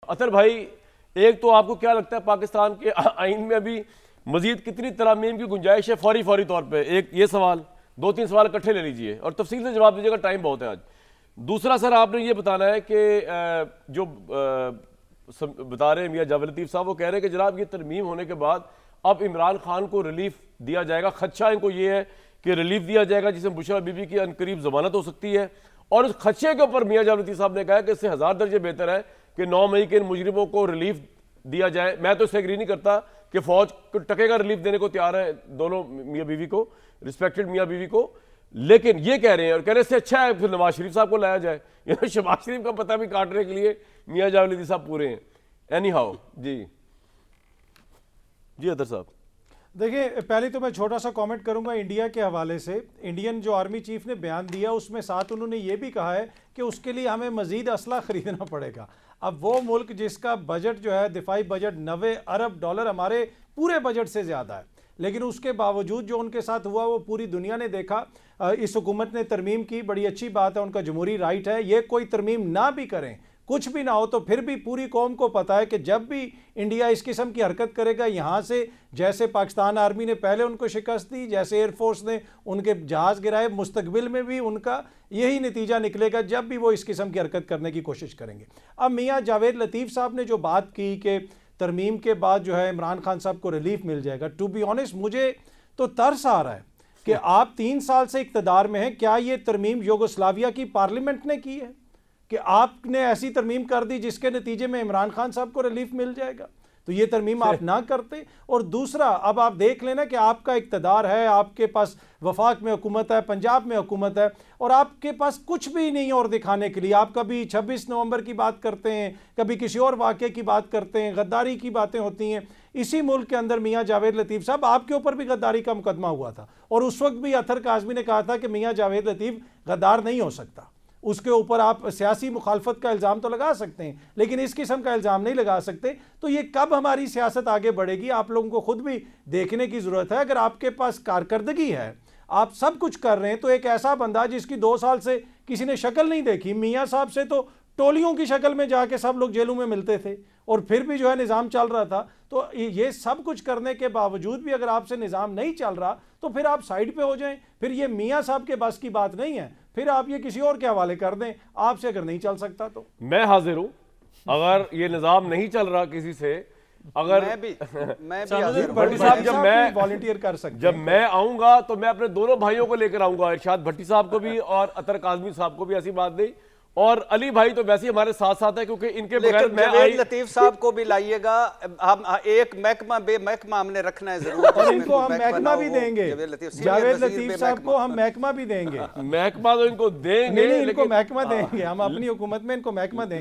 अतर भाई, एक तो आपको क्या लगता है पाकिस्तान के आइन में अभी मजीद कितनी तरामीम की गुंजाइश है फौरी तौर पे? एक ये सवाल, दो तीन सवाल इकट्ठे ले लीजिए और तफसील से जवाब दीजिएगा, टाइम बहुत है आज। दूसरा सर, आपने ये बताना है कि जो बता रहे हैं मियां जावेद लतीफ साहब, वो कह रहे हैं कि जनाब ये तरमीम होने के बाद अब इमरान खान को रिलीफ दिया जाएगा। खदशा इनको ये है कि रिलीफ दिया जाएगा जिसमें बुशरा बीबी की अनकरीब जमानत हो सकती है, और उस खदशे के ऊपर मियां जावेद लतीफ साहब ने कहा कि इससे 1000 दर्जे बेहतर है कि 9 मई के इन मुजरिमों को रिलीफ दिया जाए। मैं तो इससे एग्री नहीं करता कि फौज को टके का रिलीफ देने को तैयार है दोनों मियां बीवी को, रिस्पेक्टेड मियां बीवी को, लेकिन ये कह रहे हैं और कह रहे हैं इससे अच्छा है फिर नवाज शरीफ साहब को लाया जाए। शहबाज शरीफ का पता भी काटने के लिए मियां जावेद लतीफ साहब पूरे हैं। एनी हाउ जी अतर साहब, देखिए, पहले तो मैं छोटा सा कमेंट करूंगा इंडिया के हवाले से। इंडियन जो आर्मी चीफ ने बयान दिया उसमें साथ उन्होंने ये भी कहा है कि उसके लिए हमें मजीद असला खरीदना पड़ेगा। अब वो मुल्क जिसका बजट जो है दिफाई बजट 90 अरब डॉलर हमारे पूरे बजट से ज़्यादा है, लेकिन उसके बावजूद जो उनके साथ हुआ वो पूरी दुनिया ने देखा। इस हुकूमत ने तरमीम की, बड़ी अच्छी बात है, उनका जमहूरी राइट है। ये कोई तरमीम ना भी करें, कुछ भी ना हो, तो फिर भी पूरी कौम को पता है कि जब भी इंडिया इस किस्म की हरकत करेगा यहाँ से, जैसे पाकिस्तान आर्मी ने पहले उनको शिकस्त दी, जैसे एयरफोर्स ने उनके जहाज़ गिराए, मुस्तकबिल में भी उनका यही नतीजा निकलेगा जब भी वो इस किस्म की हरकत करने की कोशिश करेंगे। अब मियाँ जावेद लतीफ़ साहब ने जो बात की कि तरमीम के बाद जो है इमरान खान साहब को रिलीफ मिल जाएगा, टू बी ऑनेस्ट मुझे तो तरस आ रहा है कि आप 3 साल से इक़्तिदार में हैं। क्या ये तरमीम यूगोस्लाविया की पार्लियामेंट ने की है कि आपने ऐसी तरमीम कर दी जिसके नतीजे में इमरान खान साहब को रिलीफ मिल जाएगा? तो ये तरमीम आप ना करते। और दूसरा, अब आप देख लेना कि आपका इक़्तिदार है, आपके पास वफाक में हुकूमत है, पंजाब में हुकूमत है, और आपके पास कुछ भी नहीं और दिखाने के लिए। आप कभी 26 नवंबर की बात करते हैं, कभी किसी और वाक़े की बात करते हैं, गद्दारी की बातें होती हैं। इसी मुल्क के अंदर मियाँ जावेद लतीफ़ साहब, आपके ऊपर भी गद्दारी का मुकदमा हुआ था, और उस वक्त भी अतर काज़मी ने कहा था कि मियाँ जावेद लतीफ़ गद्दार नहीं हो सकता। उसके ऊपर आप सियासी मुखालफत का इल्ज़ाम तो लगा सकते हैं, लेकिन इस किस्म का इल्ज़ाम नहीं लगा सकते। तो ये कब हमारी सियासत आगे बढ़ेगी, आप लोगों को खुद भी देखने की ज़रूरत है। अगर आपके पास कारकर्दगी है, आप सब कुछ कर रहे हैं, तो एक ऐसा बंदा जिसकी 2 साल से किसी ने शक्ल नहीं देखी, मियाँ साहब से तो टोलियों की शक्ल में जाके सब लोग जेलों में मिलते थे, और फिर भी जो है निज़ाम चल रहा था। तो ये सब कुछ करने के बावजूद भी अगर आपसे निज़ाम नहीं चल रहा, तो फिर आप साइड पे हो जाएं। फिर ये मियाँ साहब के बस की बात नहीं है, फिर आप ये किसी और के हवाले कर दें। आपसे अगर नहीं चल सकता तो मैं हाजिर हूं। अगर ये निज़ाम नहीं चल रहा किसी से, अगर मैं भी भट्टी साहब, जब मैं वॉलंटियर कर सकते, जब मैं आऊंगा तो मैं अपने दोनों भाइयों को लेकर आऊंगा, इरशाद भट्टी साहब को भी और अतर काज़मी साहब को भी, ऐसी बात नहीं। और अली भाई तो वैसे ही हमारे साथ साथ है, क्योंकि इनके बगैर मैं जावेद लतीफ साहब को भी लाइएगा। हम एक महकमा हमने रखना है जरूर, और इनको हम महकमा भी देंगे। जावेद लतीफ साहब को हम महकमा भी देंगे। महकमा तो इनको देंगे, नहीं, इनको महकमा देंगे, हम अपनी हुकूमत में इनको महकमा देंगे।